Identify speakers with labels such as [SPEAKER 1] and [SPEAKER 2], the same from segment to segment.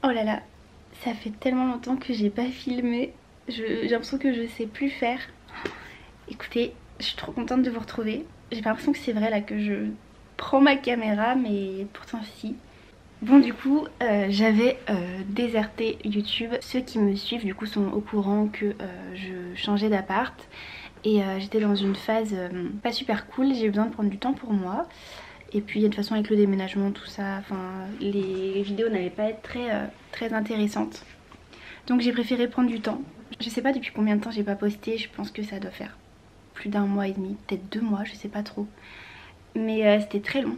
[SPEAKER 1] Oh là là, ça fait tellement longtemps que j'ai pas filmé. J'ai l'impression que je sais plus faire. Écoutez, je suis trop contente de vous retrouver. J'ai pas l'impression que c'est vrai là que je prends ma caméra, mais pourtant si. Bon du coup, j'avais déserté YouTube. Ceux qui me suivent du coup sont au courant que je changeais d'appart. Et j'étais dans une phase pas super cool, j'ai eu besoin de prendre du temps pour moi. Et puis de toute façon avec le déménagement, tout ça, enfin les vidéos n'allaient pas être très intéressantes. Donc j'ai préféré prendre du temps. Je sais pas depuis combien de temps j'ai pas posté, je pense que ça doit faire plus d'un mois et demi, peut-être 2 mois, je sais pas trop. Mais c'était très long.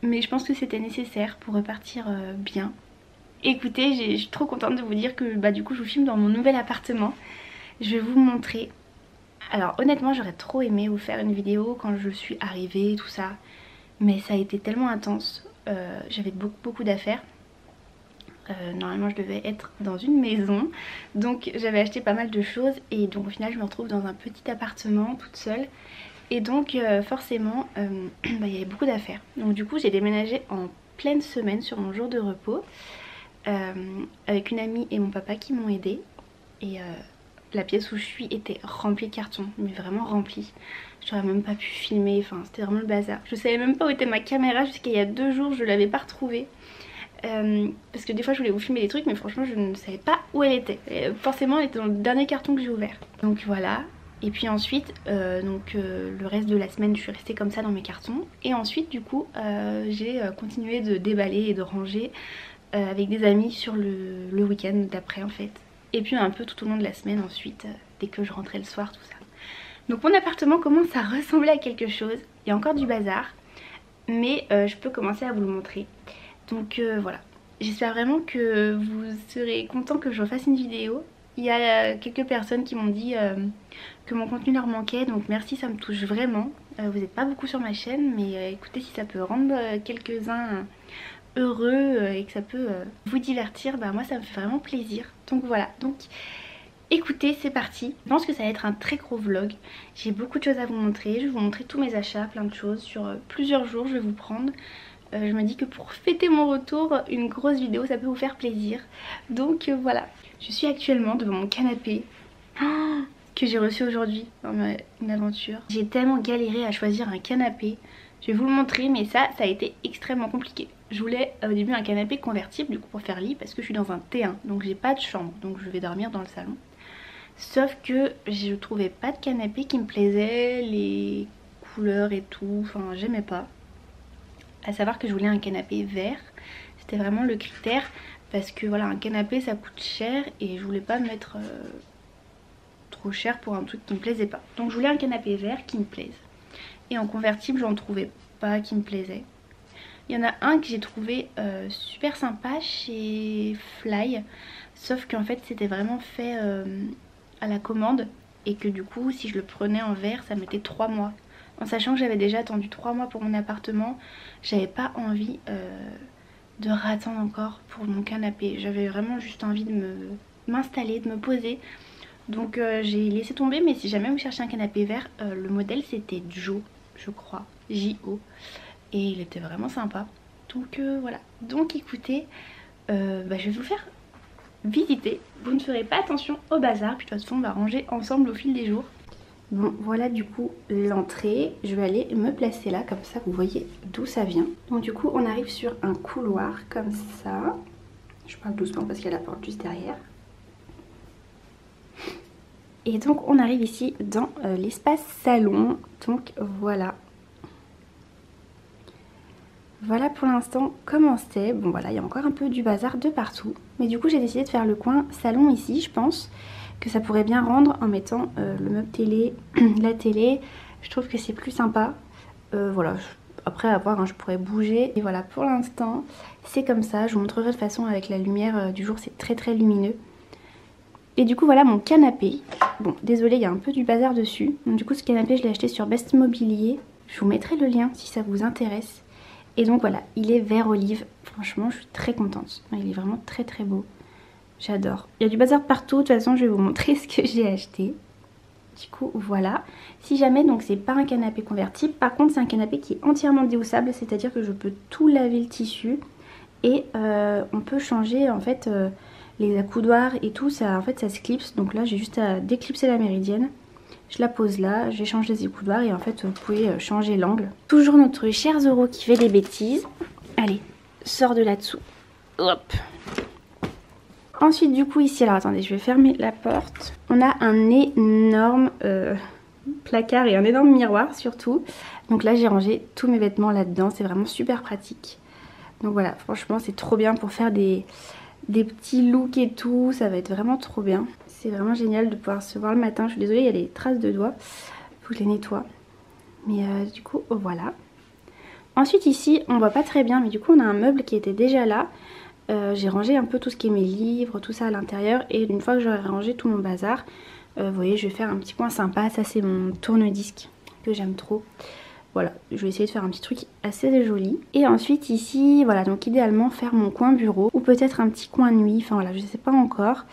[SPEAKER 1] Mais je pense que c'était nécessaire pour repartir bien. Écoutez, je suis trop contente de vous dire que bah, du coup je vous filme dans mon nouvel appartement. Je vais vous montrer. Alors honnêtement j'aurais trop aimé vous faire une vidéo quand je suis arrivée, tout ça. Mais ça a été tellement intense, j'avais beaucoup d'affaires. Normalement je devais être dans une maison, donc j'avais acheté pas mal de choses et donc au final je me retrouve dans un petit appartement toute seule. Et donc forcément bah, il y avait beaucoup d'affaires. Donc du coup j'ai déménagé en pleine semaine sur mon jour de repos avec une amie et mon papa qui m'ont aidée. Et la pièce où je suis était remplie de cartons, mais vraiment remplie. J'aurais même pas pu filmer, enfin c'était vraiment le bazar. Je savais même pas où était ma caméra jusqu'à il y a 2 jours, je l'avais pas retrouvée. Parce que des fois je voulais vous filmer des trucs mais franchement je ne savais pas où elle était. Et forcément elle était dans le dernier carton que j'ai ouvert. Donc voilà. Et puis ensuite le reste de la semaine je suis restée comme ça dans mes cartons. Et ensuite du coup j'ai continué de déballer et de ranger avec des amis sur le week-end d'après en fait. Et puis un peu tout au long de la semaine ensuite, dès que je rentrais le soir, tout ça. Donc mon appartement commence à ressembler à quelque chose. Il y a encore du bazar, mais je peux commencer à vous le montrer. Donc voilà. J'espère vraiment que vous serez content que je refasse une vidéo. Il y a quelques personnes qui m'ont dit que mon contenu leur manquait, donc merci, ça me touche vraiment. Vous n'êtes pas beaucoup sur ma chaîne, mais écoutez, si ça peut rendre quelques-uns heureux et que ça peut vous divertir, bah moi ça me fait vraiment plaisir. Donc voilà, donc écoutez, c'est parti. Je pense que ça va être un très gros vlog. J'ai beaucoup de choses à vous montrer. Je vais vous montrer tous mes achats, plein de choses. Sur plusieurs jours je vais vous prendre. Je me dis que pour fêter mon retour, une grosse vidéo ça peut vous faire plaisir. Donc voilà. Je suis actuellement devant mon canapé que j'ai reçu aujourd'hui dans une aventure. J'ai tellement galéré à choisir un canapé. Je vais vous le montrer, mais ça a été extrêmement compliqué. Je voulais au début un canapé convertible du coup pour faire lit parce que je suis dans un T1 donc j'ai pas de chambre, donc je vais dormir dans le salon. Sauf que je trouvais pas de canapé qui me plaisait, les couleurs et tout, enfin j'aimais pas. À savoir que je voulais un canapé vert, c'était vraiment le critère parce que voilà, un canapé ça coûte cher et je voulais pas mettre trop cher pour un truc qui me plaisait pas. Donc je voulais un canapé vert qui me plaise. Et en convertible j'en trouvais pas qui me plaisait. Il y en a un que j'ai trouvé super sympa chez Fly, sauf qu'en fait c'était vraiment fait à la commande et que du coup si je le prenais en verre ça mettait 3 mois. En sachant que j'avais déjà attendu 3 mois pour mon appartement, j'avais pas envie de rattendre encore pour mon canapé. J'avais vraiment juste envie de m'installer, de me poser. Donc j'ai laissé tomber, mais si jamais vous cherchez un canapé vert, le modèle c'était Joe, je crois, J-O. Et il était vraiment sympa. Donc voilà. Donc écoutez, je vais vous faire visiter. Vous ne ferez pas attention au bazar. Puis de toute façon on va ranger ensemble au fil des jours. Bon voilà du coup l'entrée. Je vais aller me placer là. Comme ça vous voyez d'où ça vient. Donc du coup on arrive sur un couloir comme ça. Je parle doucement parce qu'il y a la porte juste derrière. Et donc on arrive ici dans l'espace salon. Donc voilà. Voilà pour l'instant comment c'est. Bon voilà, il y a encore un peu du bazar de partout. Mais du coup j'ai décidé de faire le coin salon ici. Je pense que ça pourrait bien rendre en mettant le meuble télé, la télé. Je trouve que c'est plus sympa. Voilà, après à voir, hein, je pourrais bouger. Et voilà, pour l'instant c'est comme ça. Je vous montrerai de toute façon avec la lumière du jour, c'est très lumineux. Et du coup voilà mon canapé. Bon désolé, il y a un peu du bazar dessus. Donc du coup ce canapé je l'ai acheté sur Best Mobilier. Je vous mettrai le lien si ça vous intéresse. Et donc voilà, il est vert olive. Franchement, je suis très contente. Il est vraiment très beau. J'adore. Il y a du bazar partout. De toute façon, je vais vous montrer ce que j'ai acheté. Du coup, voilà. Si jamais, donc c'est pas un canapé convertible. Par contre, c'est un canapé qui est entièrement déhoussable. C'est-à-dire que je peux tout laver le tissu Et on peut changer en fait les accoudoirs et tout, ça, en fait ça se clipse. Donc là j'ai juste à déclipser la méridienne. Je la pose là, j'échange les accoudoirs et en fait vous pouvez changer l'angle. Toujours notre cher Zoro qui fait des bêtises. Allez, sors de là-dessous. Hop. Ensuite du coup ici, alors attendez, je vais fermer la porte. On a un énorme placard et un énorme miroir surtout. Donc là j'ai rangé tous mes vêtements là-dedans, c'est vraiment super pratique. Donc voilà, franchement c'est trop bien pour faire des petits looks et tout, ça va être vraiment trop bien. C'est vraiment génial de pouvoir se voir le matin. Je suis désolée, il y a des traces de doigts, faut que je les nettoie. Mais du coup, oh, voilà. Ensuite ici, on voit pas très bien, mais du coup on a un meuble qui était déjà là. J'ai rangé un peu tout ce qui est mes livres, tout ça à l'intérieur. Et une fois que j'aurai rangé tout mon bazar, vous voyez, je vais faire un petit coin sympa. Ça c'est mon tourne-disque que j'aime trop. Voilà, je vais essayer de faire un petit truc assez joli. Et ensuite ici, voilà, donc idéalement faire mon coin bureau. Ou peut-être un petit coin nuit, enfin voilà, je sais pas encore.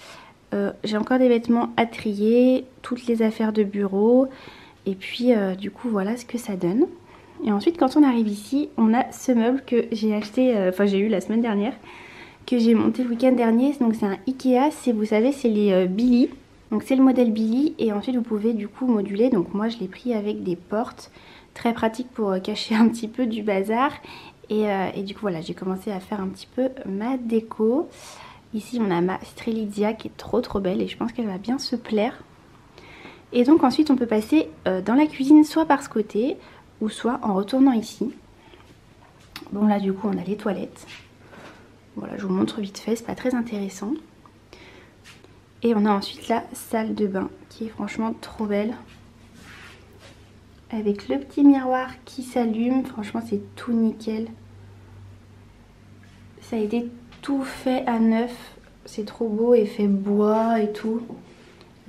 [SPEAKER 1] J'ai encore des vêtements à trier, toutes les affaires de bureau. Et puis du coup voilà ce que ça donne. Et ensuite quand on arrive ici, on a ce meuble que j'ai acheté, enfin j'ai eu la semaine dernière, que j'ai monté le week-end dernier. Donc c'est un Ikea, vous savez c'est les Billy. Donc c'est le modèle Billy et ensuite vous pouvez du coup moduler. Donc moi je l'ai pris avec des portes, très pratique pour cacher un petit peu du bazar. Et du coup voilà, j'ai commencé à faire un petit peu ma déco. Ici on a ma Strelitzia qui est trop belle et je pense qu'elle va bien se plaire. Et donc ensuite on peut passer dans la cuisine soit par ce côté ou soit en retournant ici. Bon là du coup on a les toilettes. Voilà, je vous montre vite fait, c'est pas très intéressant. Et on a ensuite la salle de bain qui est franchement trop belle. Avec le petit miroir qui s'allume, franchement c'est tout nickel. Ça a été tout fait à neuf, c'est trop beau, effet bois et tout.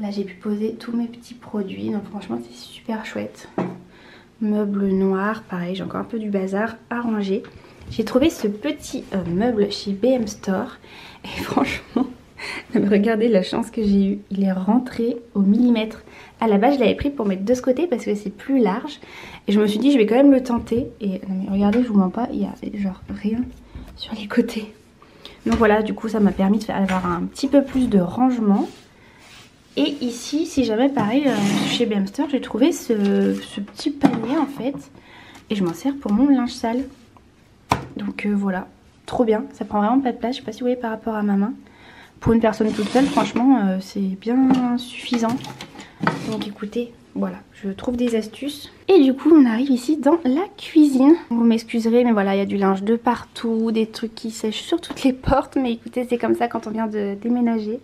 [SPEAKER 1] Là j'ai pu poser tous mes petits produits, donc franchement c'est super chouette. Meuble noir, pareil, j'ai encore un peu du bazar à ranger. J'ai trouvé ce petit meuble chez BM Store et franchement, regardez la chance que j'ai eue, il est rentré au millimètre. À la base je l'avais pris pour mettre de ce côté parce que c'est plus large et je me suis dit je vais quand même le tenter. Et non mais regardez, je vous mens pas, il y a genre rien sur les côtés. Donc voilà, du coup ça m'a permis d'avoir un petit peu plus de rangement. Et ici, si jamais pareil, chez BM Store, j'ai trouvé ce petit panier en fait. Et je m'en sers pour mon linge sale. Donc voilà, trop bien. Ça prend vraiment pas de place, je sais pas si vous voyez par rapport à ma main. Pour une personne toute seule, franchement, c'est bien suffisant. Donc écoutez, voilà, je trouve des astuces. Et du coup, on arrive ici dans la cuisine. Vous m'excuserez, mais voilà, il y a du linge de partout, des trucs qui sèchent sur toutes les portes. Mais écoutez, c'est comme ça quand on vient de déménager.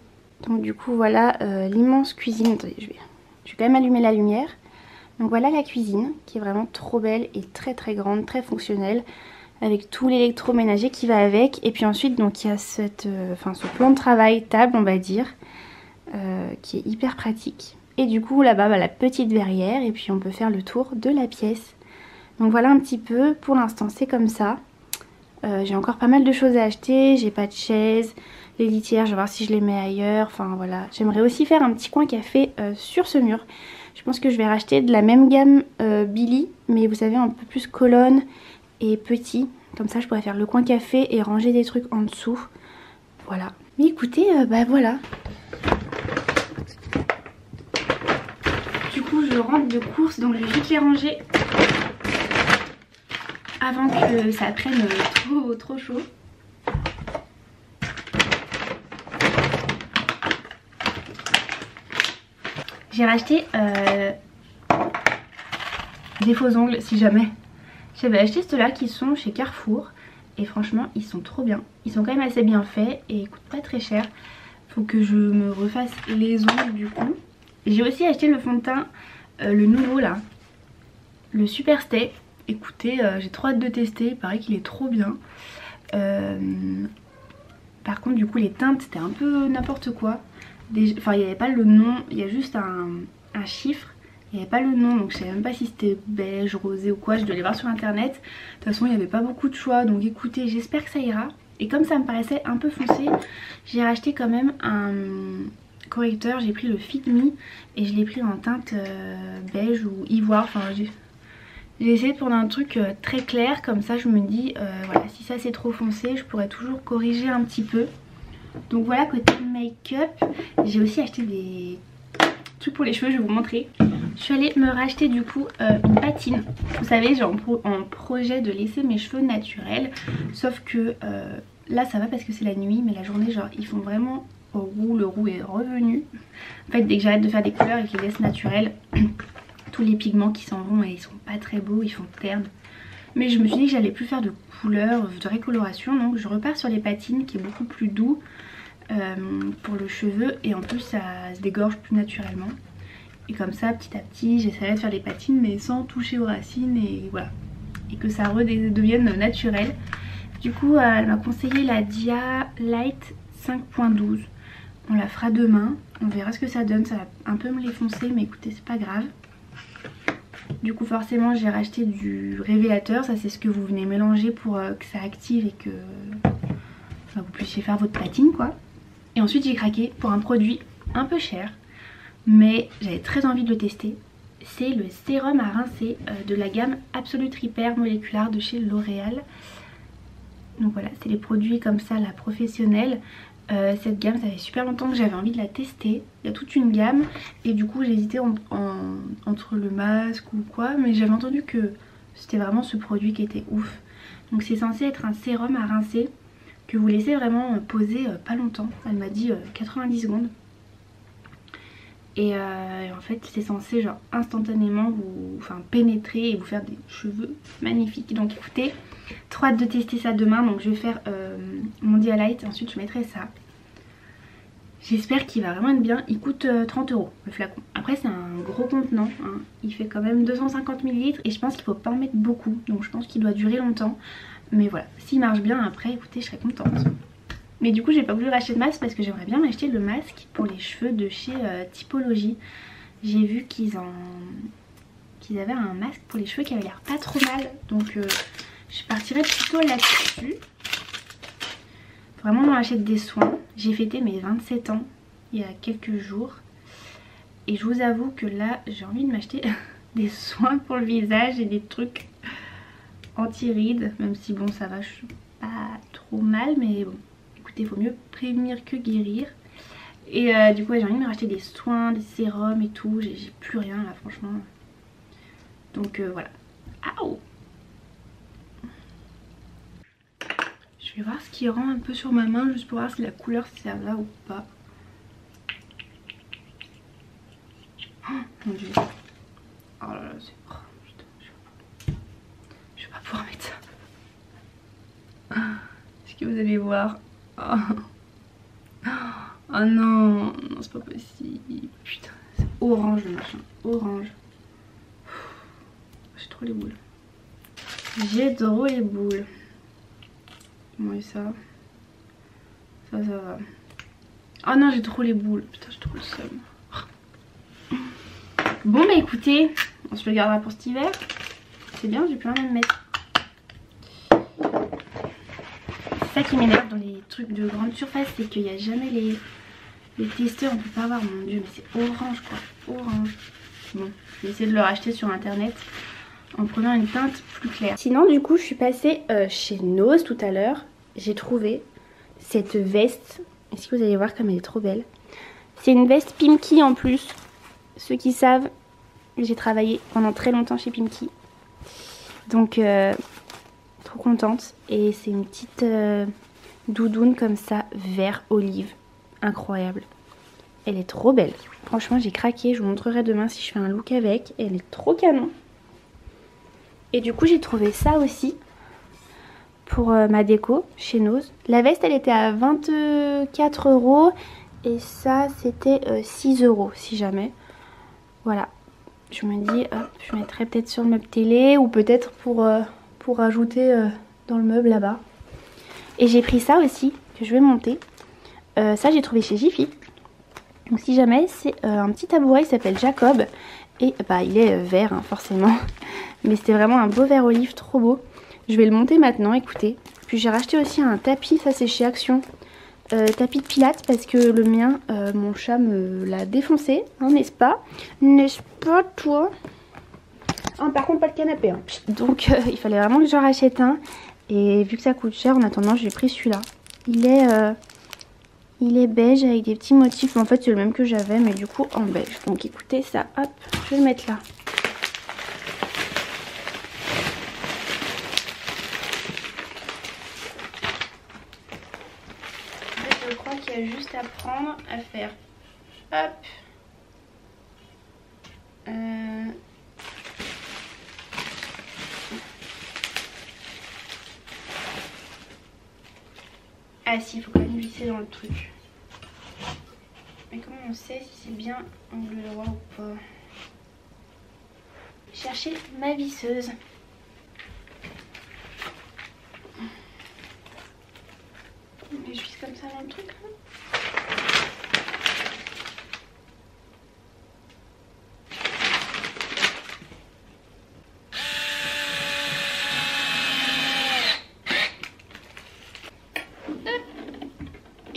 [SPEAKER 1] Donc du coup, voilà l'immense cuisine. Attendez, je vais quand même allumer la lumière. Donc voilà la cuisine qui est vraiment trop belle et très grande, très fonctionnelle. Avec tout l'électroménager qui va avec. Et puis ensuite, donc il y a ce plan de travail, table on va dire, qui est hyper pratique. Et du coup là-bas, la petite verrière et puis on peut faire le tour de la pièce. Donc voilà un petit peu, pour l'instant c'est comme ça. J'ai encore pas mal de choses à acheter, j'ai pas de chaise, les litières, je vais voir si je les mets ailleurs. Enfin voilà, j'aimerais aussi faire un petit coin café sur ce mur. Je pense que je vais racheter de la même gamme Billy, mais vous savez un peu plus colonne et petit. Comme ça je pourrais faire le coin café et ranger des trucs en dessous. Voilà. Mais écoutez, voilà. Du coup je rentre de course, donc je vais vite les ranger avant que ça prenne trop chaud. J'ai racheté des faux ongles si jamais. J'avais acheté ceux-là qui sont chez Carrefour et franchement ils sont trop bien. Ils sont quand même assez bien faits et ils coûtent pas très cher. Faut que je me refasse les ongles du coup. J'ai aussi acheté le fond de teint, le nouveau là, le Super Stay. Écoutez, j'ai trop hâte de tester, il paraît qu'il est trop bien. Par contre du coup les teintes c'était un peu n'importe quoi. Enfin il n'y avait pas le nom, il y a juste un chiffre. Il n'y avait pas le nom, donc je savais même pas si c'était beige, rosé ou quoi, je devais aller voir sur internet. De toute façon il n'y avait pas beaucoup de choix, donc écoutez, j'espère que ça ira. Et comme ça me paraissait un peu foncé, j'ai racheté quand même un correcteur, j'ai pris le Fit Me et je l'ai pris en teinte beige ou ivoire, enfin J'ai essayé de prendre un truc très clair, comme ça je me dis voilà, si ça c'est trop foncé je pourrais toujours corriger un petit peu. Donc voilà, côté make-up, j'ai aussi acheté des trucs pour les cheveux, je vais vous montrer. Je suis allée me racheter du coup une patine. Vous savez, j'ai en projet de laisser mes cheveux naturels, sauf que là ça va parce que c'est la nuit, mais la journée genre ils font vraiment au roux, le roux est revenu. En fait dès que j'arrête de faire des couleurs et que je les laisse naturels, tous les pigments qui s'en vont et ils sont pas très beaux, ils font terne. Mais je me suis dit que j'allais plus faire de couleurs, de récoloration, donc je repars sur les patines qui est beaucoup plus doux pour le cheveu et en plus ça se dégorge plus naturellement. Et comme ça petit à petit j'essaierai de faire des patines mais sans toucher aux racines et voilà. Et que ça redevienne naturel. Du coup elle m'a conseillé la Dia Light 5.12. On la fera demain, on verra ce que ça donne, ça va un peu me les foncer mais écoutez c'est pas grave. Du coup forcément j'ai racheté du révélateur, ça c'est ce que vous venez mélanger pour que ça active et que vous puissiez faire votre patine quoi. Et ensuite j'ai craqué pour un produit un peu cher mais j'avais très envie de le tester. C'est le sérum à rincer de la gamme Absolute Repair Moléculaire de chez L'Oréal. Donc voilà, c'est les produits comme ça, la professionnelle. Cette gamme, ça fait super longtemps que j'avais envie de la tester. Il y a toute une gamme et du coup j'ai hésité entre le masque ou quoi, mais j'avais entendu que c'était vraiment ce produit qui était ouf. Donc c'est censé être un sérum à rincer que vous laissez vraiment poser pas longtemps. Elle m'a dit 90 secondes. Et en fait c'est censé genre instantanément vous pénétrer et vous faire des cheveux magnifiques. Donc écoutez, trop hâte de tester ça demain. Donc je vais faire mon Dia Light et ensuite je mettrai ça. J'espère qu'il va vraiment être bien. Il coûte 30 € le flacon. Après c'est un gros contenant hein. Il fait quand même 250 ml et je pense qu'il faut pas en mettre beaucoup. Donc je pense qu'il doit durer longtemps. Mais voilà, s'il marche bien après écoutez je serai contente. Mais du coup j'ai pas voulu racheter de masque parce que j'aimerais bien m'acheter le masque pour les cheveux de chez Typologie. J'ai vu qu'ils avaient un masque pour les cheveux qui avait l'air pas trop mal. Donc je partirai plutôt là-dessus. Vraiment on achète des soins. J'ai fêté mes 27 ans il y a quelques jours. Et je vous avoue que là j'ai envie de m'acheter des soins pour le visage et des trucs anti-rides. Même si bon ça va, je suis pas trop mal mais bon. Il vaut mieux prévenir que guérir. Et du coup j'ai envie de me racheter des soins, des sérums et tout. J'ai plus rien là franchement. Donc voilà. Aouh. Je vais voir ce qui rend un peu sur ma main juste pour voir si la couleur si ça va ou pas. Oh mon dieu. Oh là là c'est... Oh, putain, je vais pas pouvoir mettre ça. Est-ce que vous allez voir? Oh, oh non, non c'est pas possible. Putain, c'est orange le machin, orange. J'ai trop les boules. J'ai trop les boules. Moi ça. Ça va. Oh non j'ai trop les boules. Putain j'ai trop le seum. Bon bah écoutez, on se le gardera pour cet hiver. C'est bien, j'ai plus rien à me mettre. C'est ça qui m'énerve dans les trucs de grande surface, c'est qu'il n'y a jamais les testeurs, on peut pas voir, mon dieu, mais c'est orange quoi, orange. Bon, je vais essayer de le racheter sur internet en prenant une teinte plus claire. Sinon du coup je suis passée chez Nose tout à l'heure, j'ai trouvé cette veste, est-ce que vous allez voir comme elle est trop belle. C'est une veste Pimki en plus, ceux qui savent, j'ai travaillé pendant très longtemps chez Pimki. Donc trop contente et c'est une petite doudoune comme ça vert olive, incroyable, elle est trop belle, franchement j'ai craqué, je vous montrerai demain si je fais un look avec, elle est trop canon. Et du coup j'ai trouvé ça aussi pour ma déco chez Nose. La veste elle était à 24 € et ça c'était 6 € si jamais. Voilà, je me dis hop, je mettrai peut-être sur le meuble télé ou peut-être pour rajouter dans le meuble là-bas. Et j'ai pris ça aussi que je vais monter. Ça j'ai trouvé chez Jiffy. Donc si jamais c'est un petit tabouret qui s'appelle Jacob. Et bah il est vert hein, forcément. Mais c'était vraiment un beau vert olive, trop beau. Je vais le monter maintenant, écoutez. Puis j'ai racheté aussi un tapis, ça c'est chez Action. Tapis de pilates parce que le mien, mon chat me l'a défoncé, hein, n'est-ce pas? N'est-ce pas toi?
[SPEAKER 2] Par contre pas le canapé. Hein.
[SPEAKER 1] Donc il fallait vraiment que j'en rachète un. Et vu que ça coûte cher, en attendant j'ai pris celui-là. Il est beige avec des petits motifs. En fait c'est le même que j'avais mais du coup en beige. Donc écoutez ça, hop, je vais le mettre là. En fait je crois qu'il y a juste à prendre, à faire hop. Ah si, il faut quand même glisser dans le truc. Mais comment on sait si c'est bien angle droit ou pas? Chercher ma visseuse. Mais je visse comme ça dans le truc là.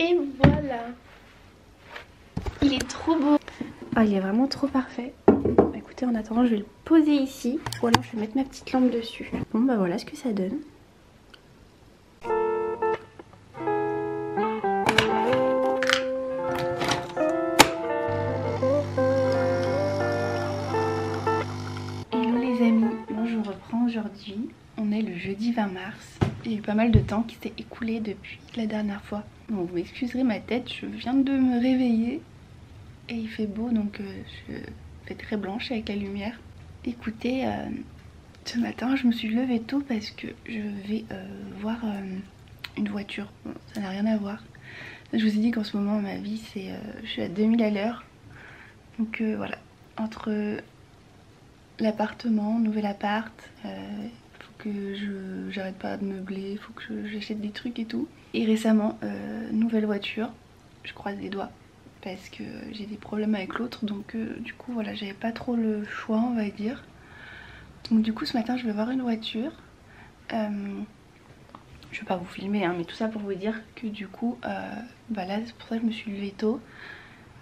[SPEAKER 1] Et voilà. Il est trop beau. Ah, il est vraiment trop parfait. Écoutez, en attendant, je vais le poser ici. Ou alors, je vais mettre ma petite lampe dessus. Bon, bah voilà ce que ça donne. Hello les amis. Bon, je reprends aujourd'hui. On est le jeudi 20 mars. Il y a eu pas mal de temps qui s'est écoulé depuis la dernière fois. Bon, vous m'excuserez ma tête, je viens de me réveiller et il fait beau donc je fais très blanche avec la lumière. Écoutez, ce matin je me suis levée tôt parce que je vais voir une voiture. Bon, ça n'a rien à voir. Je vous ai dit qu'en ce moment ma vie c'est je suis à 2000 à l'heure. Donc voilà, entre l'appartement, nouvel appart, que j'arrête pas de meubler, il faut que j'achète des trucs et tout. Et récemment, nouvelle voiture, je croise les doigts parce que j'ai des problèmes avec l'autre, donc du coup voilà, j'avais pas trop le choix on va dire. Donc du coup ce matin je vais voir une voiture. Je vais pas vous filmer hein, mais tout ça pour vous dire que du coup bah là c'est pour ça que je me suis levée tôt.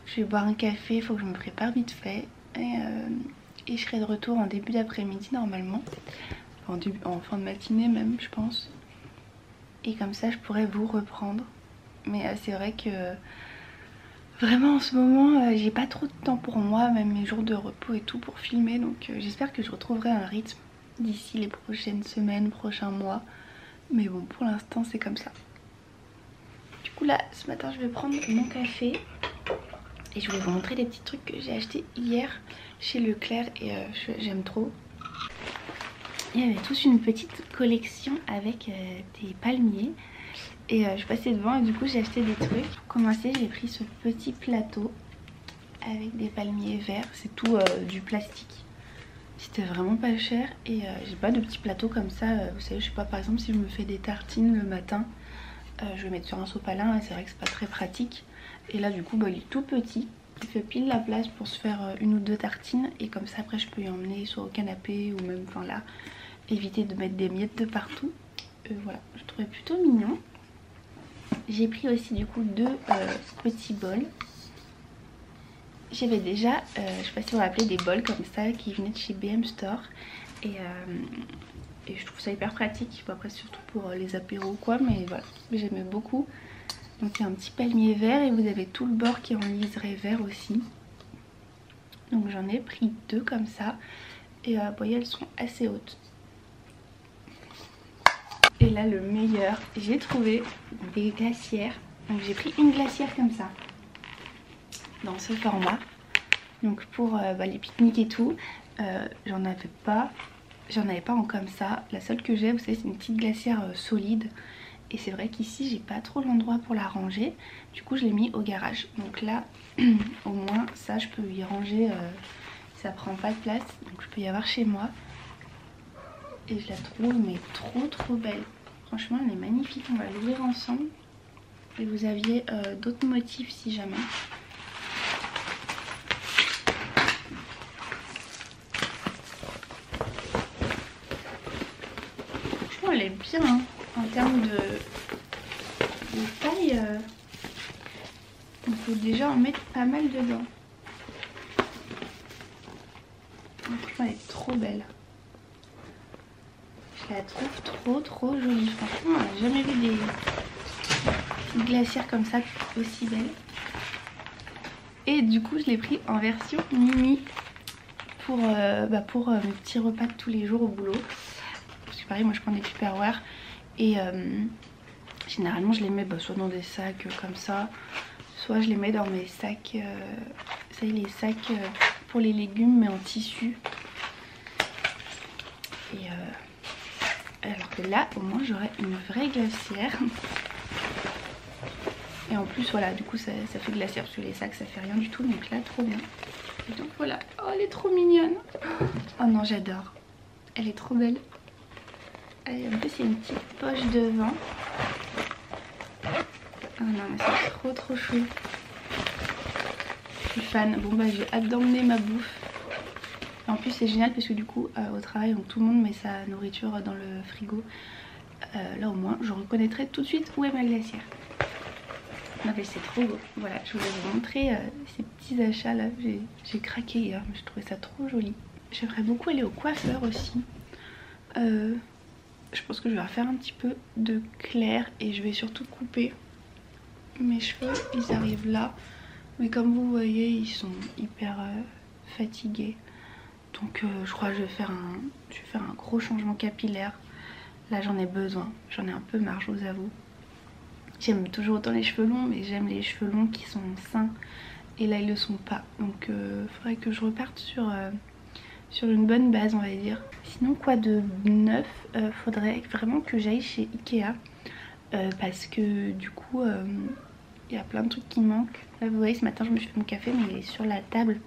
[SPEAKER 1] Je vais boire un café, il faut que je me prépare vite fait et je serai de retour en début d'après-midi normalement. En fin de matinée même je pense. Et comme ça je pourrais vous reprendre. Mais c'est vrai que vraiment en ce moment j'ai pas trop de temps pour moi, même mes jours de repos et tout pour filmer. Donc j'espère que je retrouverai un rythme d'ici les prochaines semaines, prochains mois. Mais bon pour l'instant c'est comme ça. Du coup là ce matin je vais prendre mon café. Et je voulais vous montrer des petits trucs que j'ai achetés hier chez Leclerc et j'aime trop. Il y avait tous une petite collection avec des palmiers et je suis passée devant et du coup j'ai acheté des trucs. Pour commencer j'ai pris ce petit plateau avec des palmiers verts, c'est tout du plastique. C'était vraiment pas cher et j'ai pas de petits plateaux comme ça, vous savez je sais pas par exemple si je me fais des tartines le matin, je vais mettre sur un sopalin et c'est vrai que c'est pas très pratique. Et là du coup bah, il est tout petit, il fait pile la place pour se faire une ou deux tartines et comme ça après je peux y emmener soit au canapé ou même enfin là. Éviter de mettre des miettes de partout. Voilà, je trouvais plutôt mignon. J'ai pris aussi du coup deux petits bols. J'avais déjà, je sais pas si vous vous rappelez, des bols comme ça qui venaient de chez BM Store. Et je trouve ça hyper pratique. Bon, après surtout pour les apéros ou quoi, mais voilà, j'aimais beaucoup. Donc il y a un petit palmier vert et vous avez tout le bord qui est en liseré vert aussi. Donc j'en ai pris deux comme ça. Et vous voyez, elles sont assez hautes. Et là le meilleur, j'ai trouvé des glacières. Donc j'ai pris une glacière comme ça, dans ce format. Donc pour les pique-niques et tout, j'en avais pas en comme ça. La seule que j'ai, vous savez, c'est une petite glacière solide. Et c'est vrai qu'ici j'ai pas trop l'endroit pour la ranger. Du coup je l'ai mis au garage. Donc là au moins ça je peux y ranger, ça prend pas de place. Donc je peux y avoir chez moi. Et je la trouve mais trop belle. Franchement elle est magnifique, on va l'ouvrir ensemble. Et vous aviez d'autres motifs si jamais. Franchement elle est bien hein. En termes de taille, on peut déjà en mettre pas mal dedans. Franchement elle est trop belle. Je la trouve trop jolie. Franchement, on n'a jamais vu des glacières comme ça aussi belles. Et du coup, je l'ai pris en version mini pour mes petits repas de tous les jours au boulot. Parce que pareil, moi je prends des Tupperware et généralement je les mets soit dans des sacs comme ça, soit je les mets dans mes sacs, ça y est, les sacs pour les légumes mais en tissu. Et alors que là, au moins j'aurai une vraie glacière. Et en plus voilà, du coup ça fait glacière parce que les sacs ça fait rien du tout, donc là trop bien. Et donc voilà, oh elle est trop mignonne. Oh non, j'adore, elle est trop belle. Et en plus il y a une petite poche devant. Oh non mais c'est trop chou. Je suis fan. Bon bah j'ai hâte d'emmener ma bouffe. Et en plus c'est génial parce que du coup au travail donc, tout le monde met sa nourriture dans le frigo. Là au moins je reconnaîtrai tout de suite où est ma glacière. Non mais c'est trop beau. Voilà, je voulais vous montrer ces petits achats là. J'ai craqué hier, mais je trouvais ça trop joli. J'aimerais beaucoup aller au coiffeur aussi. Je pense que je vais refaire un petit peu de clair et je vais surtout couper mes cheveux. Ils arrivent là, mais comme vous voyez ils sont hyper fatigués. Donc je crois que je vais faire un gros changement capillaire. Là j'en ai besoin, j'en ai un peu marre, je vous avoue. J'aime toujours autant les cheveux longs, mais j'aime les cheveux longs qui sont sains. Et là ils le sont pas. Donc faudrait que je reparte sur une bonne base on va dire. Sinon quoi de neuf, faudrait vraiment que j'aille chez Ikea. Parce que du coup il y a plein de trucs qui manquent. Là vous voyez ce matin je me suis fait mon café mais il est sur la table.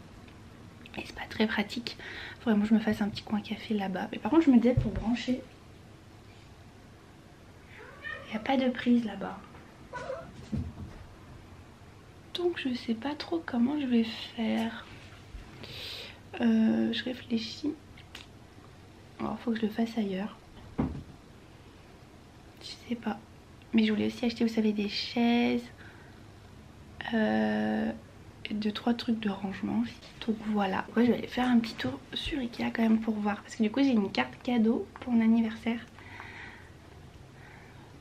[SPEAKER 1] Et c'est pas très pratique. Faudrait vraiment que je me fasse un petit coin café là-bas. Mais par contre je me disais pour brancher, il n'y a pas de prise là-bas. Donc je sais pas trop comment je vais faire. Je réfléchis. Alors faut que je le fasse ailleurs. Je sais pas. Mais je voulais aussi acheter, vous savez, des chaises. 2-3 trucs de rangement. Donc voilà. Ouais, je vais aller faire un petit tour sur Ikea quand même pour voir. Parce que du coup j'ai une carte cadeau pour mon anniversaire.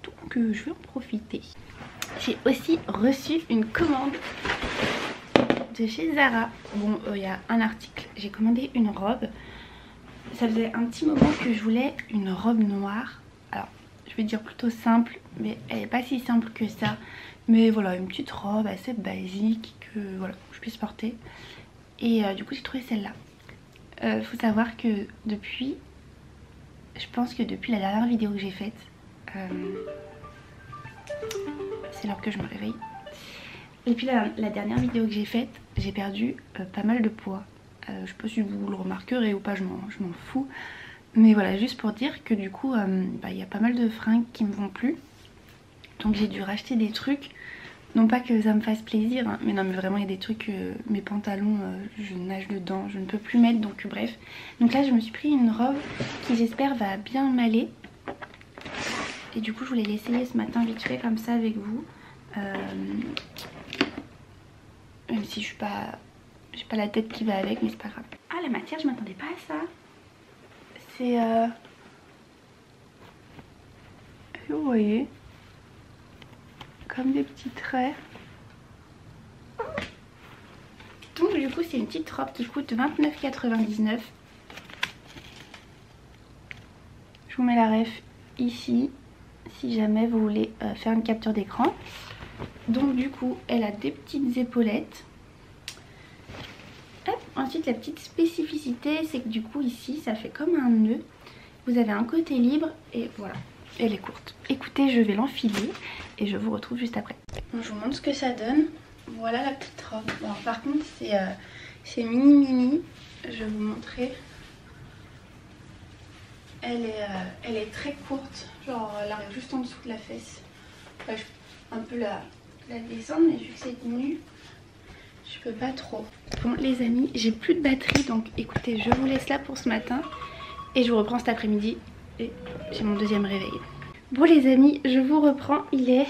[SPEAKER 1] Donc je vais en profiter. J'ai aussi reçu une commande de chez Zara. Bon, il y a un article. J'ai commandé une robe. Ça faisait un petit moment que je voulais une robe noire. Alors, je vais dire plutôt simple, mais elle n'est pas si simple que ça. Mais voilà, une petite robe assez basique que voilà, je puisse porter. Et du coup, j'ai trouvé celle-là. Faut savoir que depuis, je pense que depuis la dernière vidéo que j'ai faite, c'est l'heure que je me réveille. Depuis la dernière vidéo que j'ai faite, j'ai perdu pas mal de poids. Je sais pas si vous le remarquerez ou pas, je m'en fous. Mais voilà, juste pour dire que du coup, y a pas mal de fringues qui me vont plus. Donc j'ai dû racheter des trucs. Non pas que ça me fasse plaisir, hein, mais non mais vraiment il y a des trucs, mes pantalons, je nage dedans, je ne peux plus mettre, donc bref. Donc là je me suis pris une robe qui j'espère va bien m'aller. Et du coup je voulais l'essayer ce matin vite fait comme ça avec vous. Même si j'ai pas la tête qui va avec, mais c'est pas grave. Ah la matière, je m'attendais pas à ça. C'est vous voyez, comme des petits traits. Donc du coup c'est une petite robe qui coûte 29,99 €. Je vous mets la ref ici si jamais vous voulez faire une capture d'écran. Donc du coup elle a des petites épaulettes. Hop. Ensuite la petite spécificité c'est que du coup ici ça fait comme un nœud. Vous avez un côté libre et voilà. Elle est courte. Écoutez, je vais l'enfiler et je vous retrouve juste après. Bon, je vous montre ce que ça donne. Voilà la petite robe. Bon, par contre c'est mini. Je vais vous montrer. Elle est très courte. Genre elle arrive juste en dessous de la fesse. Enfin, je peux un peu la descendre, mais vu que c'est nu, je peux pas trop. Bon les amis, j'ai plus de batterie, donc écoutez, je vous laisse là pour ce matin. Et je vous reprends cet après-midi. Et j'ai mon deuxième réveil. Bon les amis, je vous reprends. Il est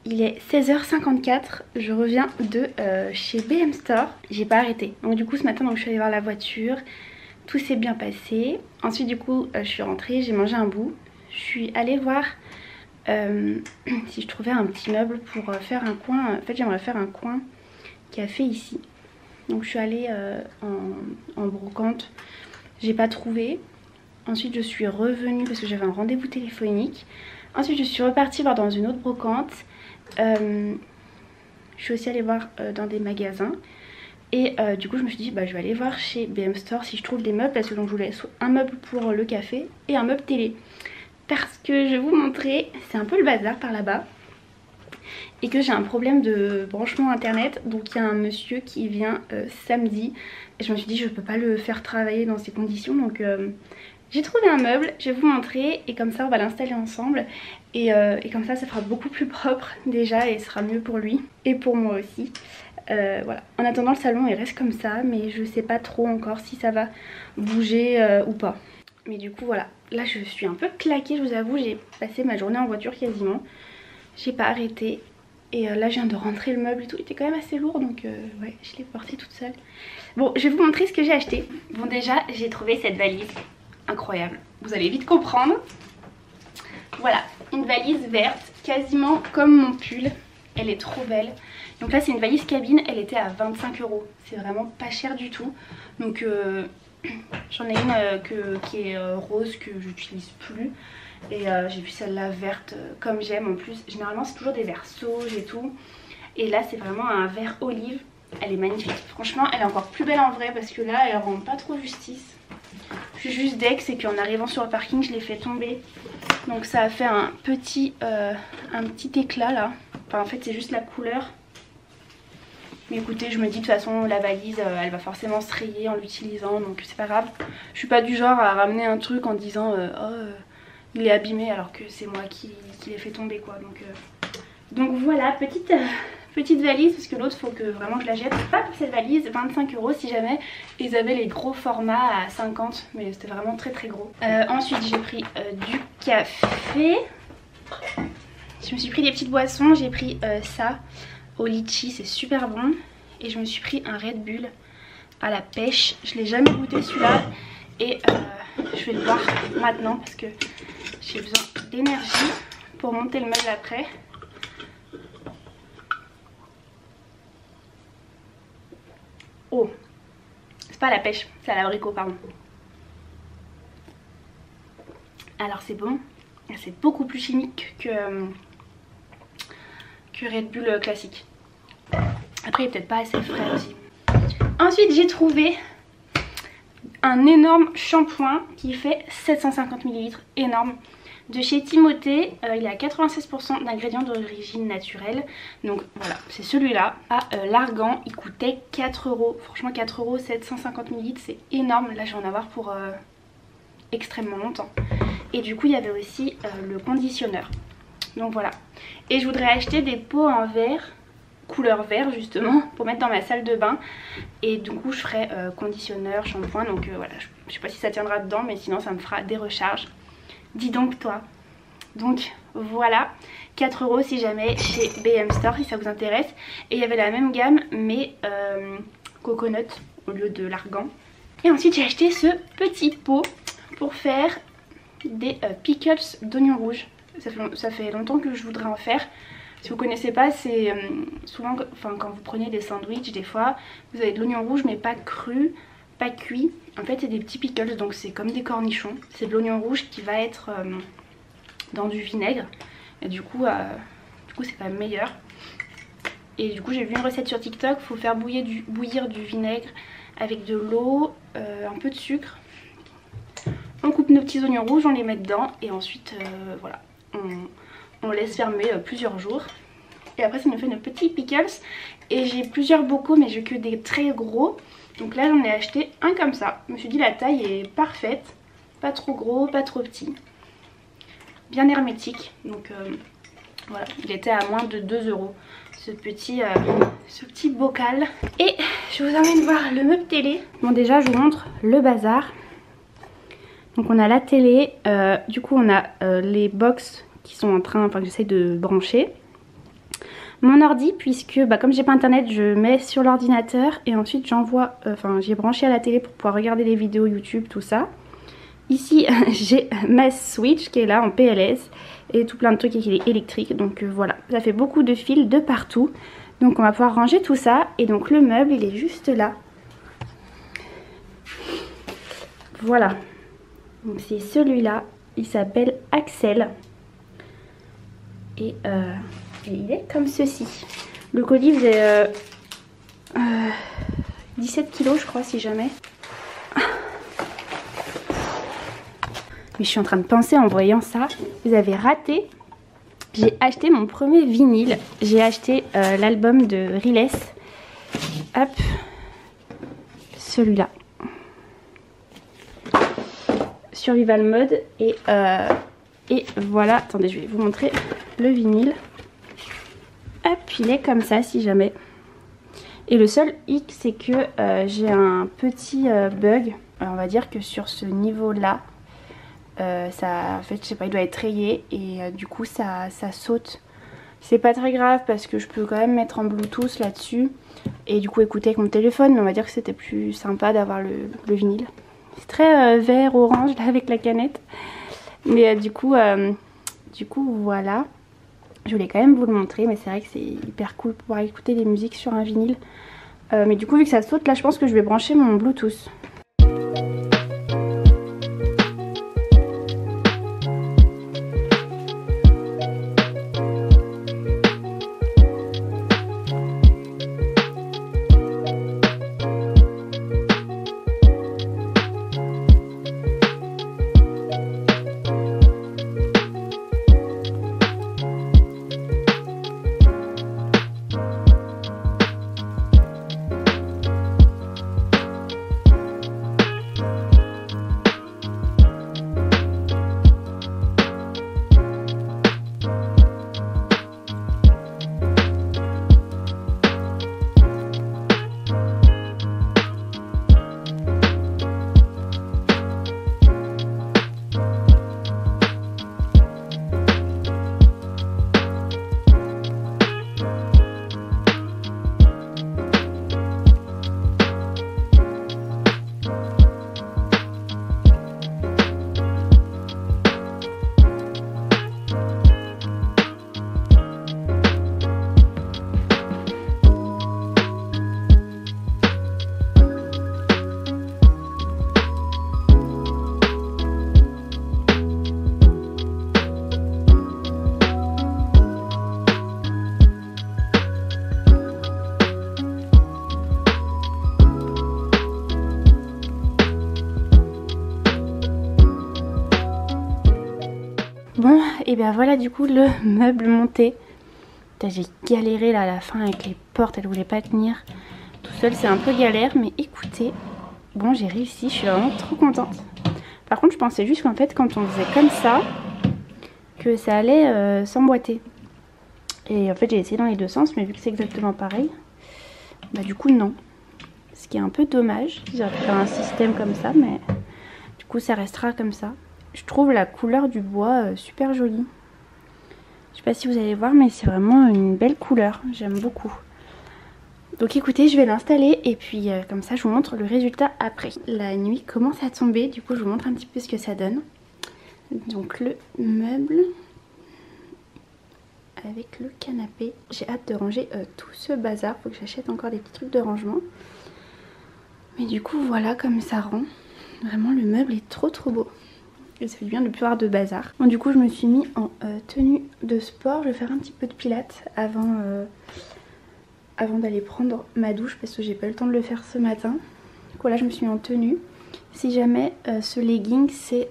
[SPEAKER 1] 16h54. Je reviens de chez BM Store. J'ai pas arrêté. Donc du coup ce matin donc, je suis allée voir la voiture. tout s'est bien passé. Ensuite du coup je suis rentrée, j'ai mangé un bout. Je suis allée voir si je trouvais un petit meuble pour faire un coin. En fait j'aimerais faire un coin café ici. Donc je suis allée en brocante, j'ai pas trouvé. Ensuite je suis revenue parce que j'avais un rendez-vous téléphonique. Ensuite je suis repartie voir dans une autre brocante. Je suis aussi allée voir dans des magasins. Et du coup je me suis dit bah je vais aller voir chez BM Store si je trouve des meubles. Parce que donc je voulais un meuble pour le café et un meuble télé. Parce que je vais vous montrer, c'est un peu le bazar par là-bas. Et que j'ai un problème de branchement internet. Donc il y a un monsieur qui vient samedi. Et je me suis dit je peux pas le faire travailler dans ces conditions. Donc j'ai trouvé un meuble, je vais vous montrer. Et comme ça on va l'installer ensemble. Et comme ça fera beaucoup plus propre déjà. Et ce sera mieux pour lui et pour moi aussi. Voilà. En attendant le salon il reste comme ça. Mais je sais pas trop encore si ça va bouger ou pas. Mais du coup voilà. Là je suis un peu claquée je vous avoue. J'ai passé ma journée en voiture quasiment. J'ai pas arrêté. Et là je viens de rentrer le meuble et tout, il était quand même assez lourd donc ouais je l'ai porté toute seule. Bon je vais vous montrer ce que j'ai acheté. Bon déjà j'ai trouvé cette valise incroyable, vous allez vite comprendre. Voilà, une valise verte, quasiment comme mon pull, elle est trop belle. Donc là c'est une valise cabine, elle était à 25 €, c'est vraiment pas cher du tout. Donc j'en ai une qui est rose que j'utilise plus. Et j'ai vu celle-là verte comme j'aime en plus. Généralement c'est toujours des verts sauges et tout. Et là c'est vraiment un vert olive. Elle est magnifique. Franchement elle est encore plus belle en vrai parce que là elle rend pas trop justice. Je suis juste deg, c'est qu'en arrivant sur le parking je l'ai fait tomber. Donc ça a fait un petit éclat là. Enfin en fait c'est juste la couleur. Mais écoutez je me dis de toute façon la valise elle va forcément se rayer en l'utilisant. Donc c'est pas grave. Je suis pas du genre à ramener un truc en disant il est abîmé alors que c'est moi qui l'ai fait tomber quoi. Donc voilà, petite valise parce que l'autre faut que vraiment je la jette. Pas pour cette valise, 25 € si jamais. Ils avaient les gros formats à 50 mais c'était vraiment très très gros. Ensuite j'ai pris du café. Je me suis pris des petites boissons, j'ai pris ça au litchi, c'est super bon. Et je me suis pris un Red Bull à la pêche. Je l'ai jamais goûté celui-là. Et je vais le boire maintenant parce que j'ai besoin d'énergie pour monter le meuble après. Oh, c'est pas à la pêche, c'est à l'abricot pardon. Alors c'est bon, c'est beaucoup plus chimique que Red Bull classique. Après il est peut-être pas assez frais aussi. Ensuite j'ai trouvé un énorme shampoing qui fait 750 ml, énorme, de chez Timothée. Il est à 96% d'ingrédients d'origine naturelle. Donc voilà, c'est celui-là à l'argan. Il coûtait 4 €. Franchement 4 €, 750 ml, c'est énorme. Là je vais en avoir pour extrêmement longtemps. Et du coup il y avait aussi le conditionneur. Donc voilà. Et je voudrais acheter des pots en verre, couleur vert justement, pour mettre dans ma salle de bain. Et du coup je ferai conditionneur, shampoing. Donc voilà, je sais pas si ça tiendra dedans, mais sinon ça me fera des recharges. Dis donc toi. Donc voilà, 4 € si jamais chez BM Store si ça vous intéresse. Et il y avait la même gamme mais coconut au lieu de l'argan. Et ensuite j'ai acheté ce petit pot pour faire des pickles d'oignons rouges. Ça fait longtemps que je voudrais en faire. Si vous connaissez pas, c'est souvent quand vous prenez des sandwichs, des fois vous avez de l'oignon rouge mais pas cru, pas cuit. En fait c'est des petits pickles, donc c'est comme des cornichons. C'est de l'oignon rouge qui va être dans du vinaigre. Et du coup c'est pas meilleur. Et du coup j'ai vu une recette sur TikTok, il faut faire bouillir du vinaigre avec de l'eau, un peu de sucre. On coupe nos petits oignons rouges, on les met dedans et ensuite voilà, on laisse fermer plusieurs jours. Et après ça nous fait nos petits pickles. Et j'ai plusieurs bocaux mais j'ai que des très gros. Donc là j'en ai acheté un comme ça. Je me suis dit la taille est parfaite. Pas trop gros, pas trop petit. Bien hermétique. Donc voilà, il était à moins de 2 € ce petit bocal. Et je vous emmène voir le meuble télé. Bon déjà je vous montre le bazar. Donc on a la télé, du coup on a les box qui sont en train, enfin que j'essaye de brancher. mon ordi, puisque comme j'ai pas internet, je mets sur l'ordinateur et ensuite j'envoie, j'ai branché à la télé pour pouvoir regarder les vidéos YouTube, tout ça. Ici j'ai ma Switch qui est là en PLS et tout plein de trucs qui est électrique, donc voilà, ça fait beaucoup de fils de partout. Donc on va pouvoir ranger tout ça et donc le meuble il est juste là. Voilà, donc c'est celui-là, il s'appelle Axel et il est comme ceci. Le colis faisait 17 kilos je crois si jamais. Mais je suis en train de penser en voyant ça, vous avez raté. J'ai acheté mon premier vinyle. J'ai acheté l'album de Riles. Hop. Celui-là. Survival Mode. Et voilà. Attendez, je vais vous montrer le vinyle. Hop, il est comme ça si jamais. Et le seul hic, c'est que j'ai un petit bug. Alors, on va dire que sur ce niveau-là, en fait je sais pas, il doit être rayé et du coup ça saute. C'est pas très grave parce que je peux quand même mettre en Bluetooth là dessus et du coup écouter avec mon téléphone, mais on va dire que c'était plus sympa d'avoir le vinyle. C'est très vert orange là avec la canette, mais du coup voilà, je voulais quand même vous le montrer, mais c'est vrai que c'est hyper cool de pouvoir écouter des musiques sur un vinyle. Mais du coup vu que ça saute là, je pense que je vais brancher mon Bluetooth. Bon, et bien voilà du coup le meuble monté. J'ai galéré là à la fin avec les portes, elles voulaient pas tenir. Tout seul c'est un peu galère, mais écoutez, bon j'ai réussi, je suis vraiment trop contente. Par contre je pensais juste qu'en fait quand on faisait comme ça, que ça allait s'emboîter. Et en fait j'ai essayé dans les deux sens, mais vu que c'est exactement pareil, bah du coup non. Ce qui est un peu dommage, j'aurais pu faire un système comme ça, mais du coup ça restera comme ça. Je trouve la couleur du bois super jolie. Je sais pas si vous allez voir, mais c'est vraiment une belle couleur. J'aime beaucoup. Donc écoutez, je vais l'installer et puis comme ça je vous montre le résultat après. La nuit commence à tomber, du coup je vous montre un petit peu ce que ça donne. Donc le meuble avec le canapé. J'ai hâte de ranger tout ce bazar. Faut que j'achète encore des petits trucs de rangement. Mais du coup voilà comme ça rend. Vraiment le meuble est trop beau. Et ça fait du bien de ne plus avoir de bazar. Bon du coup je me suis mis en tenue de sport. Je vais faire un petit peu de pilates avant d'aller prendre ma douche parce que j'ai pas eu le temps de le faire ce matin. Du coup là je me suis mis en tenue. Si jamais ce legging c'est...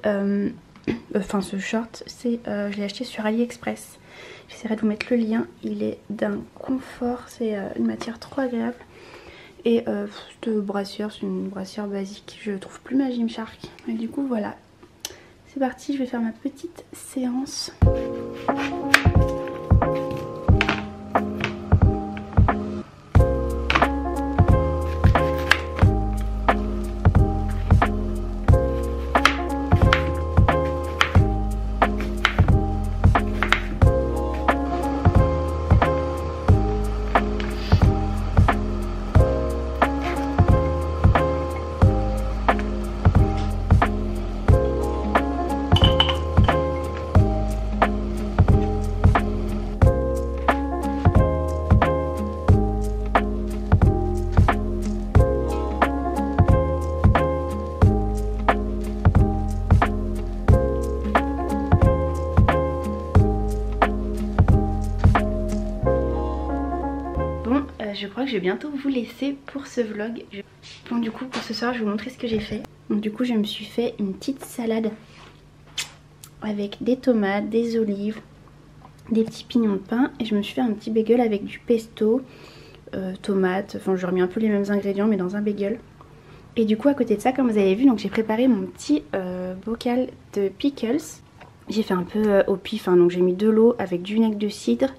[SPEAKER 1] enfin ce short c'est... je l'ai acheté sur AliExpress. J'essaierai de vous mettre le lien. Il est d'un confort. C'est une matière trop agréable. Et cette brassière, c'est une brassière basique. Je trouve plus ma Gymshark. Et du coup voilà. C'est parti, je vais faire ma petite séance. je crois que je vais bientôt vous laisser pour ce vlog. Bon du coup pour ce soir je vais vous montrer ce que j'ai fait. Donc du coup je me suis fait une petite salade avec des tomates, des olives, des petits pignons de pain et je me suis fait un petit bagel avec du pesto, tomates, enfin j'ai remis un peu les mêmes ingrédients mais dans un bagel. Et du coup à côté de ça, comme vous avez vu, donc j'ai préparé mon petit bocal de pickles. J'ai fait un peu au pif, hein, donc j'ai mis de l'eau avec du vinaigre de cidre.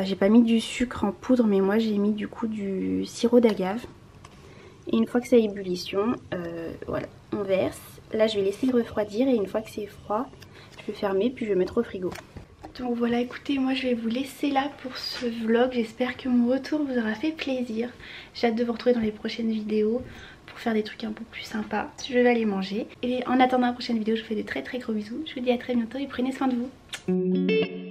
[SPEAKER 1] J'ai pas mis du sucre en poudre mais moi j'ai mis du coup du sirop d'agave. Et une fois que c'est à ébullition, voilà, on verse. Là je vais laisser refroidir et une fois que c'est froid, je vais fermer puis je vais mettre au frigo. Donc voilà, écoutez, moi je vais vous laisser là pour ce vlog. J'espère que mon retour vous aura fait plaisir. J'ai hâte de vous retrouver dans les prochaines vidéos pour faire des trucs un peu plus sympas. Je vais aller manger. Et en attendant la prochaine vidéo, je vous fais de très gros bisous. Je vous dis à très bientôt et prenez soin de vous.